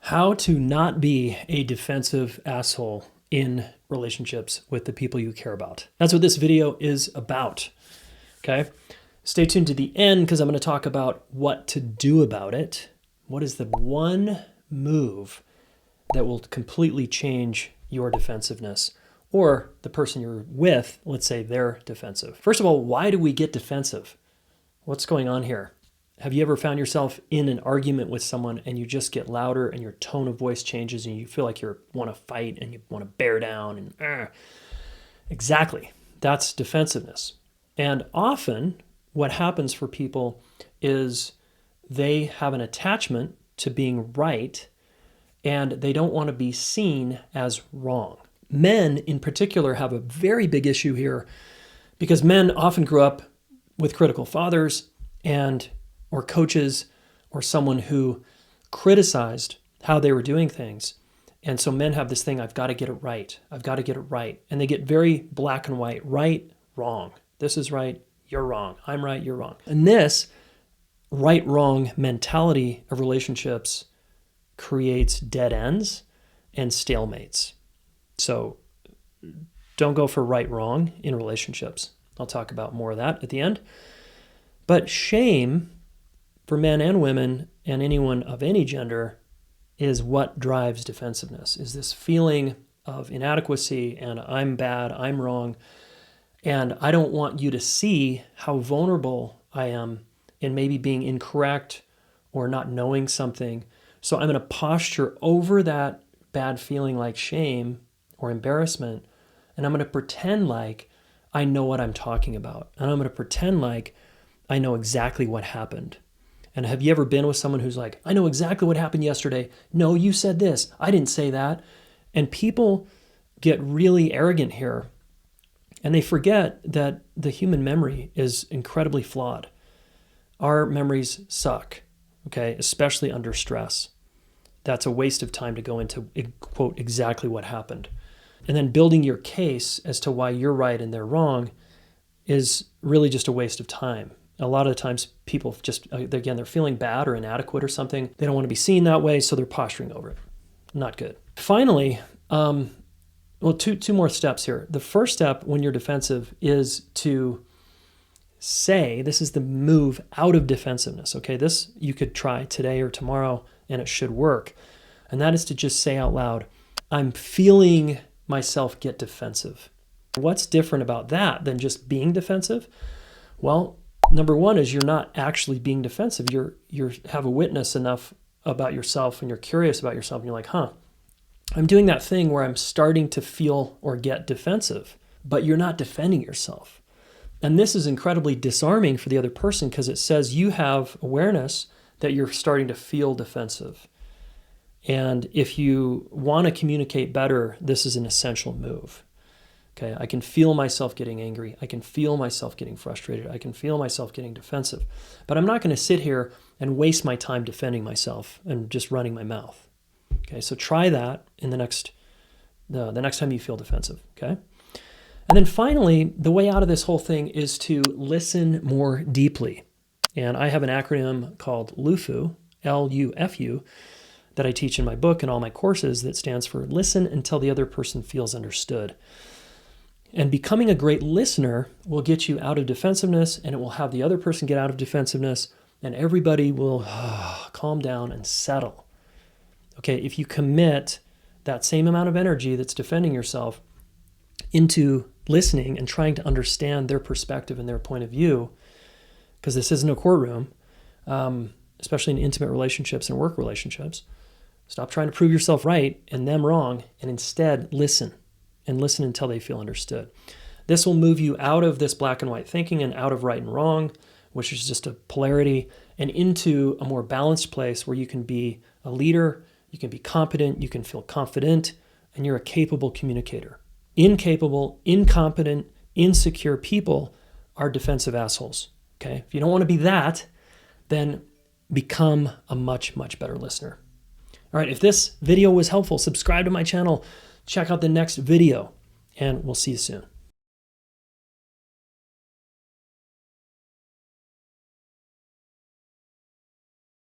How to not be a defensive asshole in relationships with the people you care about. That's what this video is about, okay? Stay tuned to the end because I'm going to talk about what to do about it. What is the one move that will completely change your defensiveness or the person you're with, let's say they're defensive. First of all, why do we get defensive? What's going on here? Have you ever found yourself in an argument with someone and you just get louder and your tone of voice changes and you feel like you want to fight and you want to bear down and Exactly. That's defensiveness. And often what happens for people is they have an attachment to being right and they don't want to be seen as wrong. Men in particular have a very big issue here because men often grew up with critical fathers or coaches or someone who criticized how they were doing things. And so men have this thing, I've got to get it right. I've got to get it right. And they get very black and white, right, wrong. This is right, you're wrong. I'm right, you're wrong. And this right-wrong mentality of relationships creates dead ends and stalemates. So don't go for right-wrong in relationships. I'll talk about more of that at the end. But shame for men and women and anyone of any gender is what drives defensiveness, is this feeling of inadequacy and I'm bad, I'm wrong, and I don't want you to see how vulnerable I am in maybe being incorrect or not knowing something. So I'm going to posture over that bad feeling like shame or embarrassment, and I'm going to pretend like I know what I'm talking about, and I'm going to pretend like I know exactly what happened. And have you ever been with someone who's like, I know exactly what happened yesterday. No, you said this. I didn't say that. And people get really arrogant here. And they forget that the human memory is incredibly flawed. Our memories suck, okay, especially under stress. That's a waste of time to go into, quote, exactly what happened. And then building your case as to why you're right and they're wrong is really just a waste of time. A lot of the times people just, again, they're feeling bad or inadequate or something. They don't want to be seen that way, so they're posturing over it. Not good. Finally, two more steps here. The first step when you're defensive is to say, this is the move out of defensiveness, okay? This you could try today or tomorrow and it should work. And that is to just say out loud, I'm feeling myself get defensive. What's different about that than just being defensive? Well, number one is you're not actually being defensive. You have a witness enough about yourself and you're curious about yourself and you're like, I'm doing that thing where I'm starting to feel or get defensive, but you're not defending yourself. And this is incredibly disarming for the other person because it says you have awareness that you're starting to feel defensive. And if you want to communicate better, this is an essential move. Okay, I can feel myself getting angry. I can feel myself getting frustrated. I can feel myself getting defensive. But I'm not going to sit here and waste my time defending myself and just running my mouth. Okay, so try that in the next time you feel defensive. Okay, and then finally, the way out of this whole thing is to listen more deeply. And I have an acronym called LUFU, L-U-F-U, that I teach in my book and all my courses that stands for Listen Until the Other Person Feels Understood. And becoming a great listener will get you out of defensiveness and it will have the other person get out of defensiveness and everybody will calm down and settle. Okay, if you commit that same amount of energy that's defending yourself into listening and trying to understand their perspective and their point of view, because this isn't a courtroom, especially in intimate relationships and work relationships, stop trying to prove yourself right and them wrong and instead listen. And listen until they feel understood. This will move you out of this black and white thinking and out of right and wrong, which is just a polarity, and into a more balanced place where you can be a leader, you can be competent, you can feel confident, and you're a capable communicator. Incapable, incompetent, insecure people are defensive assholes. Okay? If you don't want to be that, then become a much, much better listener. All right, if this video was helpful, subscribe to my channel. Check out the next video, and we'll see you soon.